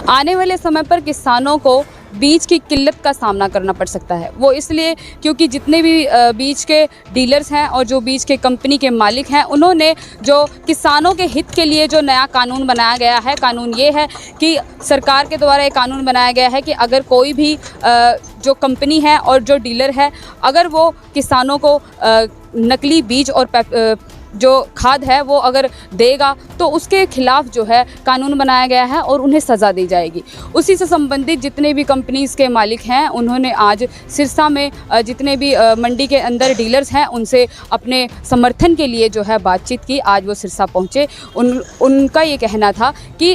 आने वाले समय पर किसानों को बीज की किल्लत का सामना करना पड़ सकता है। वो इसलिए क्योंकि जितने भी बीज के डीलर्स हैं और जो बीज के कंपनी के मालिक हैं, उन्होंने जो किसानों के हित के लिए जो नया कानून बनाया गया है, कानून ये है कि सरकार के द्वारा एक कानून बनाया गया है कि अगर कोई भी जो कंपनी है और जो डीलर है, अगर वो किसानों को नकली बीज और जो खाद है वो अगर देगा तो उसके खिलाफ जो है कानून बनाया गया है और उन्हें सज़ा दी जाएगी। उसी से संबंधित जितने भी कंपनीज़ के मालिक हैं, उन्होंने आज सिरसा में जितने भी मंडी के अंदर डीलर्स हैं उनसे अपने समर्थन के लिए जो है बातचीत की। आज वो सिरसा पहुँचे। उनका ये कहना था कि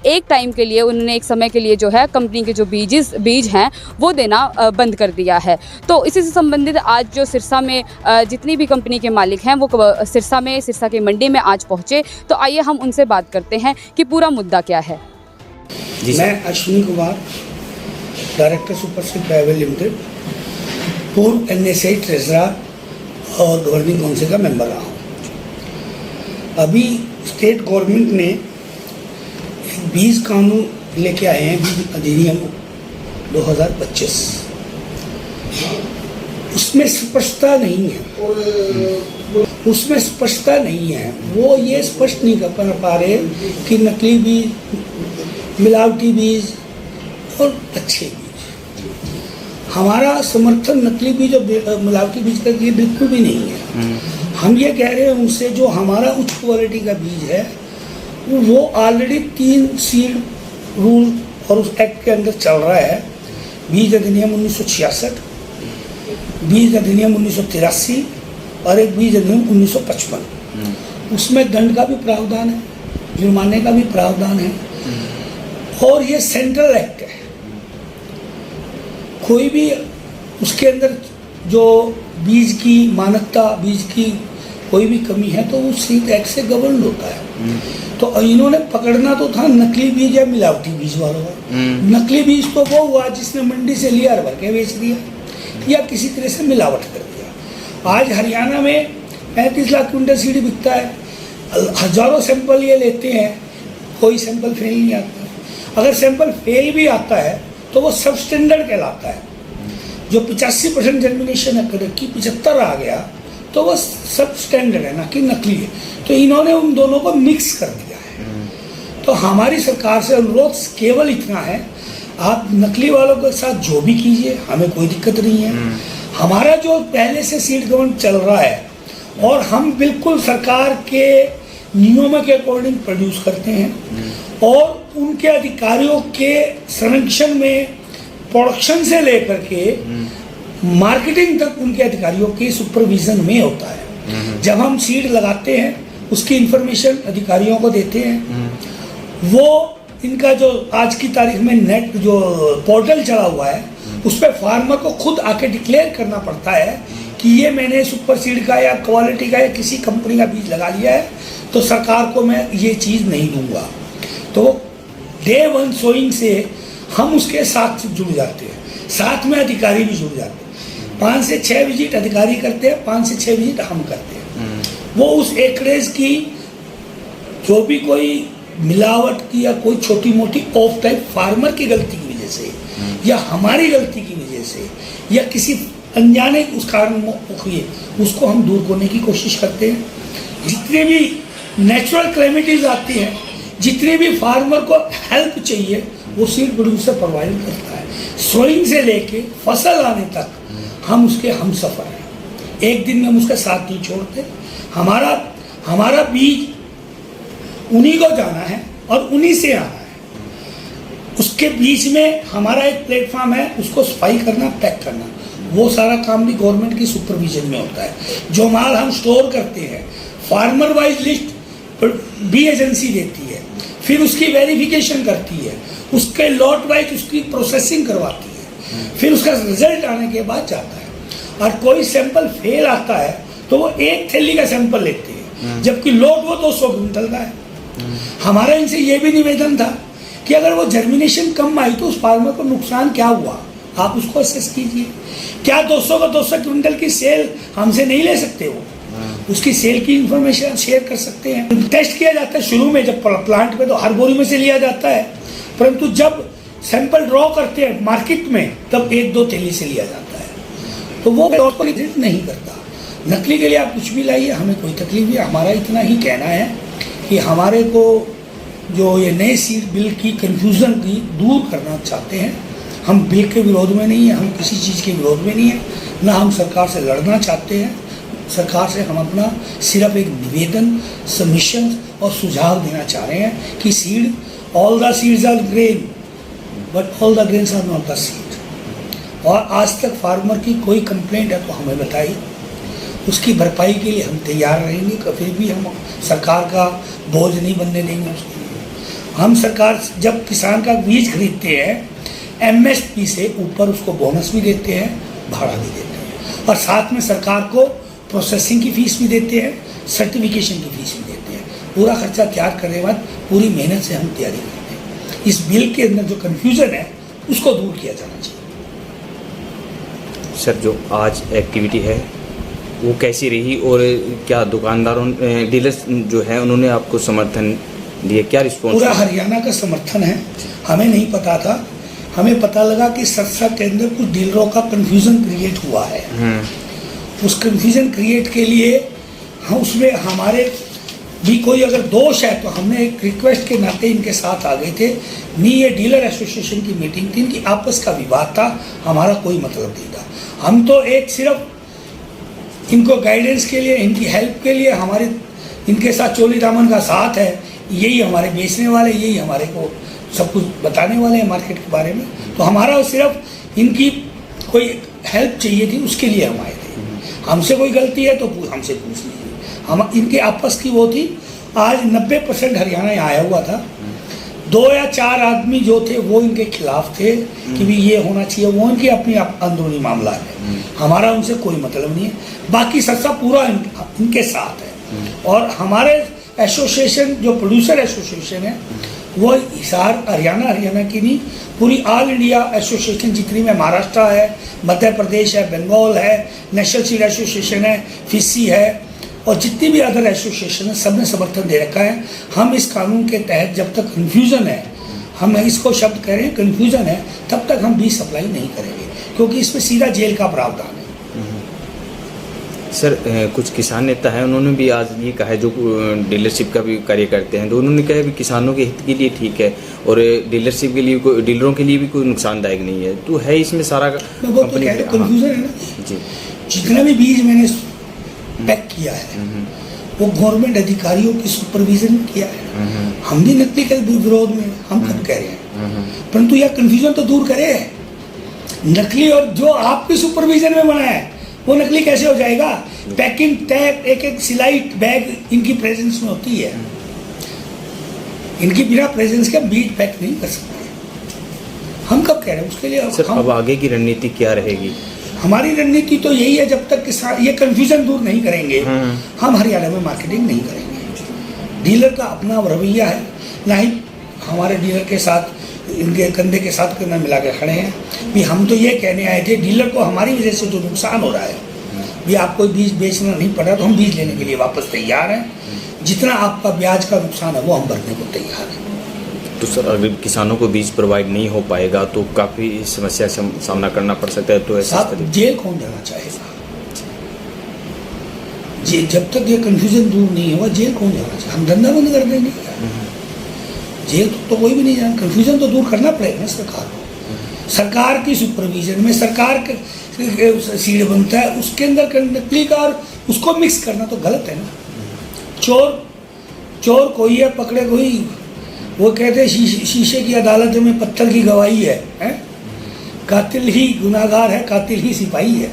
एक टाइम के लिए उन्होंने एक समय के लिए जो है कंपनी के जो बीज हैं वो देना बंद कर दिया है। तो इसी से संबंधित आज जो सिरसा में जितनी भी कंपनी के मालिक हैं वो सिरसा के मंडी में आज पहुंचे। तो आइए हम उनसे बात करते हैं कि पूरा मुद्दा क्या है। मैं Ashwini Kumar, director super seed private limited, पूर्व NSAI ट्रेजरर और गवर्निंग काउंसिल का मेंबर रहा हूँ। अभी स्टेट गवर्नमेंट ने एक बीज कानून लेके आए हैं, बीज अधिनियम 2025। उसमें स्पष्टता नहीं है। वो ये स्पष्ट नहीं कर पा रहे कि नकली बीज, मिलावटी बीज और अच्छे बीज। हमारा समर्थन नकली बीज और मिलावटी बीज का ये बिल्कुल भी नहीं है। हम ये कह रहे हैं उनसे जो हमारा उच्च क्वालिटी का बीज है वो ऑलरेडी 3 सीड रूल और उस एक्ट के अंदर चल रहा है। बीज अधिनियम 1966, बीज अधिनियम 1983 और एक बीज अधिनियम 1955। उसमें दंड का भी प्रावधान है, जुर्माने का भी प्रावधान है और ये सेंट्रल एक्ट है। कोई भी उसके अंदर जो बीज की मानकता, बीज की कोई भी कमी है तो उस एक्ट से गवर्न होता है। तो इन्होंने पकड़ना तो था नकली बीज या मिलावटी बीज वालों को। नकली बीज तो वो हुआ जिसने मंडी से लिया और भर के बेच दिया या किसी तरह से मिलावट कर दिया। आज हरियाणा में 35 लाख क्विंटल सीड बिकता है, हजारों सैंपल ये लेते हैं, कोई सैंपल फेल नहीं आता। अगर सैंपल फेल भी आता है तो वो सब स्टैंडर्ड कहलाता है। जो 85% जर्मिनेशन है कि 75 आ गया तो वो सब स्टैंडर्ड है, ना कि नकली है। तो इन्होंने उन दोनों को मिक्स कर दिया है। तो हमारी सरकार से अनुरोध केवल इतना है, आप नकली वालों के साथ जो भी कीजिए, हमें कोई दिक्कत नहीं है। हमारा जो पहले से सीड गवर्नमेंट चल रहा है और हम बिल्कुल सरकार के नियमों के अकॉर्डिंग प्रोड्यूस करते हैं और उनके अधिकारियों के संरक्षण में प्रोडक्शन से लेकर के मार्केटिंग तक उनके अधिकारियों के सुपरविजन में होता है। जब हम सीड लगाते हैं उसकी इंफॉर्मेशन अधिकारियों को देते हैं। वो इनका जो आज की तारीख में नेट जो पोर्टल चला हुआ है उस पर फार्मर को खुद आके डिक्लेयर करना पड़ता है कि ये मैंने सुपर सीड का या क्वालिटी का या किसी कंपनी का बीज लगा लिया है तो सरकार को मैं ये चीज़ नहीं दूंगा। तो डे 1 सोइंग से हम उसके साथ जुड़ जाते हैं, साथ में अधिकारी भी जुड़ जाते हैं। 5 से 6 विजिट अधिकारी करते हैं, 5 से 6 विजिट हम करते हैं। वो उस एकरेज की जो भी कोई मिलावट की या कोई छोटी मोटी ऑफ टाइप फार्मर की गलती की वजह से या हमारी गलती की वजह से या किसी अनजाने उस कारण हुए उसको हम दूर करने की कोशिश करते हैं। जितने भी नेचुरल क्लेमिटीज आती हैं, जितने भी फार्मर को हेल्प चाहिए वो सीड प्रोड्यूसर प्रोवाइड करता है। सोइंग से लेके फसल आने तक हम उसके हम सफर हैं। एक दिन में हम उसका साथ नहीं छोड़ते। हमारा बीज उन्हीं को जाना है और उन्हीं से आना है। उसके बीच में हमारा एक प्लेटफॉर्म है, उसको सफाई करना, पैक करना, वो सारा काम भी गवर्नमेंट की सुपरविजन में होता है। जो माल हम स्टोर करते हैं फार्मर वाइज लिस्ट भी एजेंसी देती है, फिर उसकी वेरिफिकेशन करती है, उसके लॉट वाइज उसकी प्रोसेसिंग करवाती है, फिर उसका रिजल्ट आने के बाद जाता है। और कोई सैंपल फेल आता है तो वो 1 थैली का सैंपल लेते हैं, जबकि लोड वो 200 क्विंटल का है। हमारा इनसे ये भी निवेदन था कि अगर वो जर्मिनेशन कम आई तो उस फार्मर को नुकसान क्या हुआ, आप उसको असेस कीजिए। क्या 200 का 200 क्विंटल की सेल हमसे नहीं ले सकते? वो उसकी सेल की इंफॉर्मेशन शेयर कर सकते हैं। टेस्ट किया जाता है शुरू में, जब प्लांट पे तो हर बोरी में से लिया जाता है, परंतु जब सैंपल ड्रॉ करते हैं मार्केट में तब 1-2 थैली से लिया जाता है, तो वो तौर पर नहीं करता। नकली के लिए आप कुछ भी लाइए, हमें कोई तकलीफ नहीं। हमारा इतना ही कहना है कि हमारे को जो ये नए सीड बिल की कन्फ्यूज़न की दूर करना चाहते हैं। हम बिल के विरोध में नहीं है, हम किसी चीज़ के विरोध में नहीं है, ना हम सरकार से लड़ना चाहते हैं। सरकार से हम अपना सिर्फ एक निवेदन, सबमिशन और सुझाव देना चाह रहे हैं कि seed, all the seeds are grain but all the grains are not the seed. और आज तक फार्मर की कोई कंप्लेंट है तो हमें बताइए, उसकी भरपाई के लिए हम तैयार रहेंगे। कभी भी हम सरकार का बोझ नहीं बनने देंगे उसके लिए। हम सरकार जब किसान का बीज खरीदते हैं MSP से ऊपर उसको बोनस भी देते हैं, भाड़ा भी देते हैं, और साथ में सरकार को प्रोसेसिंग की फीस भी देते हैं, सर्टिफिकेशन की फीस भी देते हैं। पूरा खर्चा तैयार करने के बाद पूरी मेहनत से हम तैयारी करते हैं। इस बिल के अंदर जो कन्फ्यूज़न है उसको दूर किया जाना चाहिए। सर, जो आज एक्टिविटी है वो कैसी रही, और क्या दुकानदारों, डीलर्स जो है उन्होंने आपको समर्थन दिए, क्या रिस्पॉन्स? पूरा हरियाणा का समर्थन है। हमें नहीं पता था, हमें पता लगा कि सरसा के अंदर कुछ डीलरों का कन्फ्यूज़न क्रिएट हुआ है। उस कन्फ्यूज़न क्रिएट के लिए हम उसमें हमारे भी कोई अगर दोष है तो हमने एक रिक्वेस्ट के नाते इनके साथ आ गए थे। नहीं, ये डीलर एसोसिएशन की मीटिंग थी, इनकी आपस का विवाद था, हमारा कोई मतलब नहीं था। हम तो एक सिर्फ इनको गाइडेंस के लिए, इनकी हेल्प के लिए, हमारे इनके साथ चोली दामन का साथ है, यही हमारे बेचने वाले, यही हमारे को सब कुछ बताने वाले हैं मार्केट के बारे में। तो हमारा सिर्फ इनकी कोई हेल्प चाहिए थी, उसके लिए हम आए थे। हमसे कोई गलती है तो हमसे पूछ लीजिए। हम इनके आपस की वो थी। आज 90% हरियाणा यहाँ आया हुआ था। 2 या 4 आदमी जो थे वो इनके खिलाफ थे कि भी ये होना चाहिए, वो इनकी अपनी अंदरूनी मामला है, हमारा उनसे कोई मतलब नहीं है। बाकी सरसा पूरा इनके साथ है। और हमारे एसोसिएशन जो प्रोड्यूसर एसोसिएशन है वो हिसार हरियाणा की नहीं, पूरी ऑल इंडिया एसोसिएशन जितनी में महाराष्ट्र है, मध्य प्रदेश है, बंगाल है, नेशनल सीड एसोसिएशन है, फिशी है, और जितनी भी अदर एसोसिएशन है, सब ने समर्थन दे रखा है। हम इस कानून के तहत जब तक कन्फ्यूज़न है, हम इसको शब्द कह रहे हैं कन्फ्यूज़न है, तब तक हम बीज सप्लाई नहीं करेंगे, क्योंकि इसमें सीधा जेल का प्रावधान है। सर, कुछ किसान नेता हैं, उन्होंने भी आज ये कहा है, जो डीलरशिप का भी कार्य करते हैं, तो उन्होंने कहा है कि किसानों के हित के लिए ठीक है और डीलरशिप के लिए डीलरों के लिए भी कोई नुकसानदायक नहीं है। तो है इसमें सारा कंपनी कन्फ्यूज़न है ना जी। जितना भी बीज मैंने पैक किया है वो गवर्नमेंट अधिकारियों की सुपरविजन में किया है। हम भी नकली के विरोध में, हम कब कह रहे हैं, परंतु यह कन्फ्यूजन तो दूर करे। नकली और जो आपकी सुपरविजन में बना है वो नकली कैसे हो जाएगा? पैकिंग टैग, एक सिलाई बैग इनकी प्रेजेंस में होती है। इनकी बिना प्रेजेंस के बीज पैक नहीं कर सकते। हम कब कह रहे हैं उसके लिए? सर, अब आगे की रणनीति क्या रहेगी? हमारी रणनीति तो यही है, जब तक किसान ये कन्फ्यूजन दूर नहीं करेंगे हम हरियाणा में मार्केटिंग नहीं करेंगे। डीलर का अपना रवैया है, ना ही हमारे डीलर के साथ इनके कंधे के साथ कंधा मिला के खड़े हैं। भी हम तो ये कहने आए थे डीलर को हमारी वजह से जो नुकसान हो रहा है, भी आपको बीज बेचना नहीं पड़ा तो हम बीज लेने के लिए वापस तैयार हैं। जितना आपका ब्याज का नुकसान है वो हम भरने को तैयार हैं। तो सर, अगर किसानों को बीज प्रोवाइड नहीं हो पाएगा तो काफ़ी समस्या से सामना करना पड़ सकता है। तो ऐसा जेल कौन जाना चाहेगा? जब तक ये कन्फ्यूजन दूर नहीं हुआ जेल कौन जाना चाहे? हम धंधा बंद कर देंगे। जेल तो कोई भी नहीं जाना। कन्फ्यूजन तो दूर करना पड़ेगा ना सरकार को। सरकार की सुपरविजन में सरकार के सीड बनता है, उसके अंदर नकली का और उसको मिक्स करना तो गलत है ना। चोर कोई है, पकड़े कोई। वो कहते हैं शीशे की अदालत में पत्थर की गवाही है? कातिल ही गुनाहगार है, कातिल ही सिपाही है।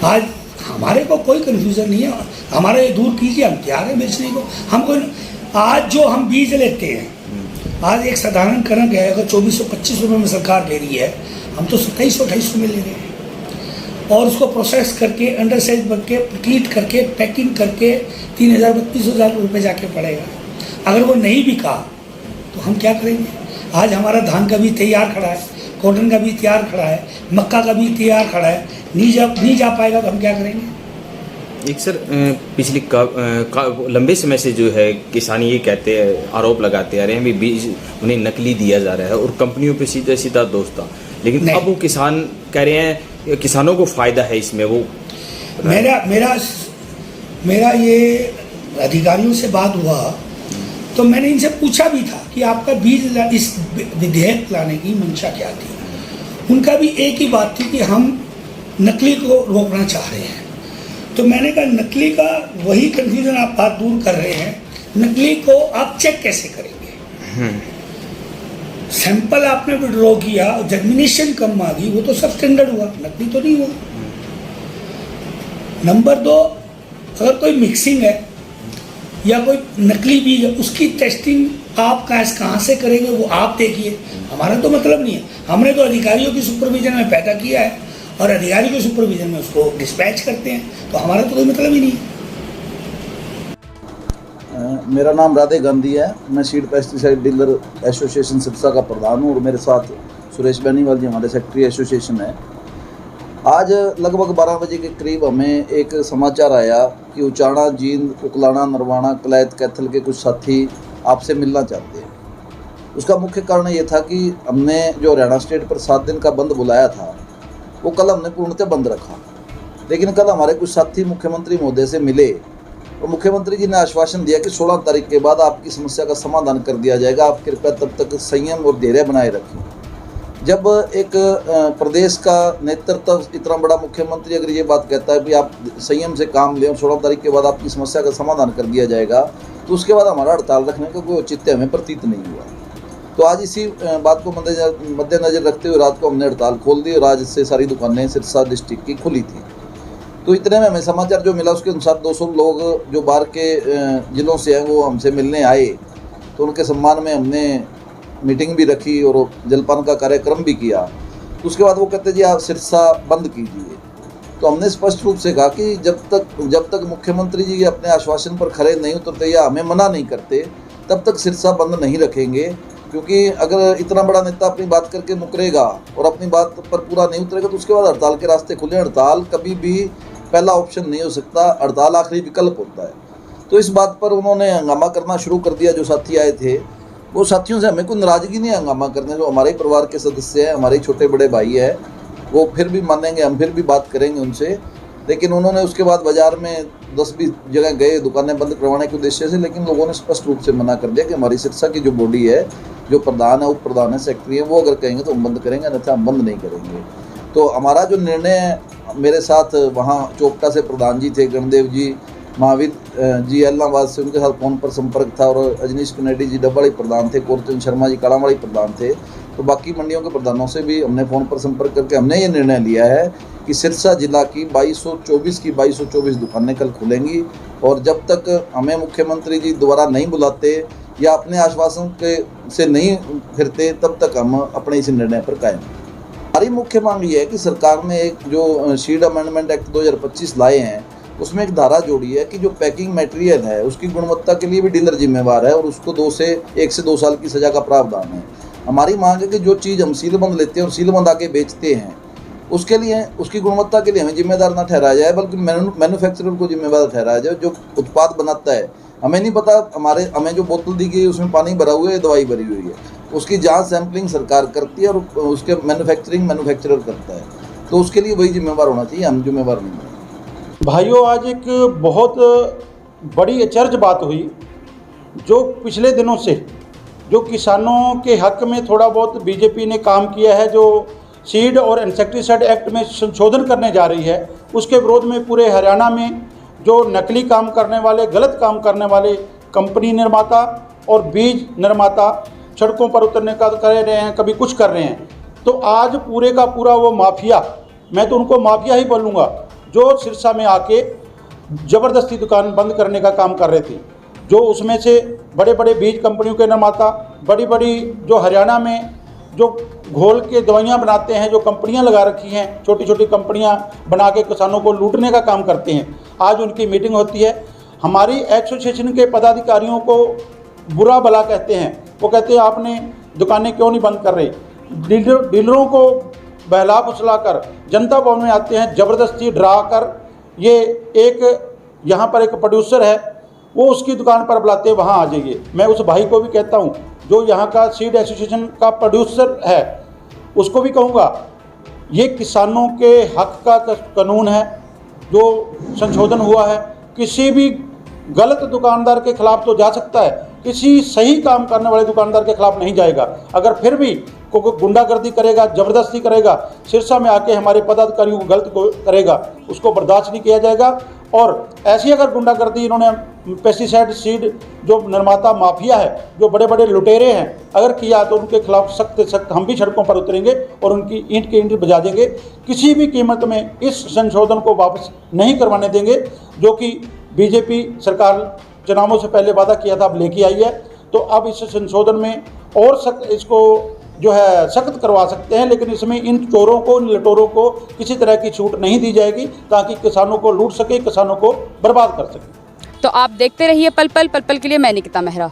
आज हमारे को कोई कन्फ्यूज़न नहीं है, हमारा ये दूर कीजिए, हम तैयार है बेचने को। हमको आज जो हम बीज लेते हैं, आज एक साधारण कणक है अगर 2425 रुपये में सरकार ले रही है, हम तो 2728 में ले रहे हैं। और उसको प्रोसेस करके अंडर साइज बन के ट्रीट करके पैकिंग करके 3000-32,000 रुपये जाके पड़ेगा। अगर वो नहीं बिका तो हम क्या करेंगे? आज हमारा धान का भी तैयार खड़ा है, कॉटन का भी तैयार खड़ा है, मक्का का भी तैयार खड़ा है, नहीं जा पाएगा तो हम क्या करेंगे? एक सर पिछले लंबे समय से जो है किसान ये कहते हैं, आरोप लगाते आ रहे हैं भी बीज उन्हें नकली दिया जा रहा है और कंपनियों पे सीधा सीधा दोष था, लेकिन अब वो किसान कह रहे हैं किसानों को फायदा है इसमें। वो मेरा ये अधिकारियों से बात हुआ तो मैंने इनसे पूछा भी था कि आपका बीज इस विधेयक लाने की मंशा क्या थी। उनका भी एक ही बात थी कि हम नकली को रोकना चाह रहे हैं। तो मैंने कहा नकली का वही कंफ्यूजन आप बात दूर कर रहे हैं, नकली को आप चेक कैसे करेंगे? सैंपल आपने विड्रॉ किया, जर्मिनेशन कम आ गई, वो तो सब स्टैंडर्ड हुआ, नकली तो नहीं हुआ। नंबर 2, अगर कोई मिक्सिंग है या कोई नकली बीज है, उसकी टेस्टिंग आप कहाँ से करेंगे वो आप देखिए, हमारा तो मतलब नहीं है। हमने तो अधिकारियों की सुपरविजन में पैदा किया है और अधिकारी के सुपरविजन में उसको डिस्पैच करते हैं, तो हमारा तो कोई मतलब ही नहीं है। मेरा नाम राधे गांधी है, मैं seed pesticide dealer association Sirsa का प्रधान हूँ और मेरे साथ सुरेश बेनीवाल जी हमारे सेक्रेटरी एसोसिएशन है। आज लगभग 12 बजे के करीब हमें एक समाचार आया कि उचाणा, जींद, उकलाना, नरवाना, कलैत, कैथल के कुछ साथी आपसे मिलना चाहते हैं। उसका मुख्य कारण ये था कि हमने जो हरियाणा स्टेट पर 7 दिन का बंद बुलाया था वो कल हमने पूर्णतः बंद रखा, लेकिन कल हमारे कुछ साथी मुख्यमंत्री महोदय से मिले और मुख्यमंत्री जी ने आश्वासन दिया कि 16 तारीख के बाद आपकी समस्या का समाधान कर दिया जाएगा, आप कृपया तब तक संयम और धैर्य बनाए रखें। जब एक प्रदेश का नेतृत्व इतना बड़ा मुख्यमंत्री अगर ये बात कहता है कि आप संयम से काम लें और 16 तारीख के बाद आपकी समस्या का समाधान कर दिया जाएगा, तो उसके बाद हमारा हड़ताल रखने का कोई औचित्य हमें प्रतीत नहीं हुआ। तो आज इसी बात को मद्देनजर रखते हुए रात को हमने हड़ताल खोल दी और आज से सारी दुकानें सिरसा डिस्ट्रिक्ट की खुली थी। तो इतने में हमें समाचार जो मिला उसके अनुसार 200 लोग जो बाहर के ज़िलों से हैं वो हमसे मिलने आए, तो उनके सम्मान में हमने मीटिंग भी रखी और जलपान का कार्यक्रम भी किया। तो उसके बाद वो कहते जी आप सिरसा बंद कीजिए। तो हमने स्पष्ट रूप से कहा कि जब तक मुख्यमंत्री जी अपने आश्वासन पर खरे नहीं उतरते या हमें मना नहीं करते तब तक सिरसा बंद नहीं रखेंगे, क्योंकि अगर इतना बड़ा नेता अपनी बात करके मुकरेगा और अपनी बात पर पूरा नहीं उतरेगा तो उसके बाद हड़ताल के रास्ते खुले। हड़ताल कभी भी पहला ऑप्शन नहीं हो सकता, हड़ताल आखिरी विकल्प होता है। तो इस बात पर उन्होंने हंगामा करना शुरू कर दिया। जो साथी आए थे वो साथियों से हमें कोई नाराज़गी नहीं है हंगामा करने, जो हमारे परिवार के सदस्य हैं, हमारे छोटे बड़े भाई हैं, वो फिर भी मानेंगे, हम फिर भी बात करेंगे उनसे। लेकिन उन्होंने उसके बाद बाज़ार में 10-20 जगह गए दुकानें बंद करवाने के उद्देश्य से, लेकिन लोगों ने स्पष्ट रूप से मना कर दिया कि हमारी सिरसा की जो बॉडी है, जो प्रधान है, उप प्रधान है, सेक्रेटरी है, वो अगर कहेंगे तो हम बंद करेंगे, अन्यथा हम बंद नहीं करेंगे। तो हमारा जो निर्णय, मेरे साथ वहाँ चोपटा से प्रधान जी थे, गणदेव जी, महावीर जी इलाहाबाद से, उनके साथ फ़ोन पर संपर्क था, और अजनीश कनेडी जी डब्बाड़ी प्रधान थे, कोरचंद शर्मा जी कालावाड़ी प्रधान थे। तो बाकी मंडियों के प्रधानों से भी हमने फ़ोन पर संपर्क करके हमने ये निर्णय लिया है कि सिरसा जिला की 2224 दुकानें कल खुलेंगी, और जब तक हमें मुख्यमंत्री जी दोबारा नहीं बुलाते या अपने आश्वासन के से नहीं फिरते तब तक हम अपने इस निर्णय पर कायम हैं। हमारी मुख्य मांग ये है कि सरकार ने एक जो सीड अमेंडमेंट एक्ट 2025 लाए हैं उसमें एक धारा जोड़ी है कि जो पैकिंग मटेरियल है उसकी गुणवत्ता के लिए भी डीलर जिम्मेवार है और उसको 1 से 2 साल की सज़ा का प्रावधान है। हमारी मांग है कि जो चीज़ हम सीलबंद लेते हैं और सीलबंद आके बेचते हैं उसके लिए, उसकी गुणवत्ता के लिए हमें जिम्मेदार ना ठहराया जाए, बल्कि मैन्युफैक्चरर को जिम्मेदार ठहराया जाए जो उत्पाद बनाता है। हमें नहीं पता हमें जो बोतल दी गई उसमें पानी भरा हुआ है, दवाई भरी हुई है, उसकी जांच सैम्पलिंग सरकार करती है और उसके मैन्युफैक्चरर करता है, तो उसके लिए वही जिम्मेवार होना चाहिए, हम जिम्मेवार नहीं हैं। भाइयों, आज एक बहुत बड़ी अचरज बात हुई जो पिछले दिनों से जो किसानों के हक में थोड़ा बहुत बीजेपी ने काम किया है, जो सीड और इंसेक्टिसाइड एक्ट में संशोधन करने जा रही है, उसके विरोध में पूरे हरियाणा में जो नकली काम करने वाले, गलत काम करने वाले कंपनी निर्माता और बीज निर्माता सड़कों पर उतरने का कर रहे हैं, कभी कुछ कर रहे हैं। तो आज पूरे का पूरा वो माफिया, मैं तो उनको माफिया ही बोलूँगा, जो सिरसा में आके ज़बरदस्ती दुकान बंद करने का काम कर रहे थे, जो उसमें से बड़े बड़े बीज कंपनियों के निर्माता, बड़ी बड़ी जो हरियाणा में जो घोल के दवाइयाँ बनाते हैं, जो कंपनियां लगा रखी हैं, छोटी छोटी कंपनियां बना के किसानों को लूटने का काम करते हैं, आज उनकी मीटिंग होती है। हमारी एसोसिएशन के पदाधिकारियों को बुरा भला कहते हैं, वो कहते हैं आपने दुकानें क्यों नहीं बंद कर रहे। डीलरों को बहला फुसला कर जनता भवन में आते हैं, ज़बरदस्ती डरा कर ये एक यहाँ पर एक प्रोड्यूसर है, वो उसकी दुकान पर बुलाते हैं, वहाँ आ जाइए। मैं उस भाई को भी कहता हूँ जो यहाँ का सीड एसोसिएशन का प्रोड्यूसर है, उसको भी कहूँगा ये किसानों के हक का कानून है जो संशोधन हुआ है। किसी भी गलत दुकानदार के खिलाफ तो जा सकता है, किसी सही काम करने वाले दुकानदार के खिलाफ नहीं जाएगा। अगर फिर भी कोई गुंडागर्दी करेगा, ज़बरदस्ती करेगा, सिरसा में आके हमारे पदाधिकारियों को गलत करेगा, उसको बर्दाश्त नहीं किया जाएगा। और ऐसी अगर गुंडागर्दी इन्होंने पेस्टिसाइड सीड जो निर्माता माफिया है, जो बड़े बड़े लुटेरे हैं, अगर किया तो उनके खिलाफ सख्त सख्त हम भी सड़कों पर उतरेंगे और उनकी ईंट की ईंट बजा देंगे। किसी भी कीमत में इस संशोधन को वापस नहीं करवाने देंगे जो कि बीजेपी सरकार चुनावों से पहले वादा किया था, अब लेके आई है। तो अब इस संशोधन में और सख्त इसको जो है सख्त करवा सकते हैं, लेकिन इसमें इन चोरों को, इन लटोरों को किसी तरह की छूट नहीं दी जाएगी ताकि किसानों को लूट सके, किसानों को बर्बाद कर सके। तो आप देखते रहिए पल पल के लिए। मैं निकिता मेहरा।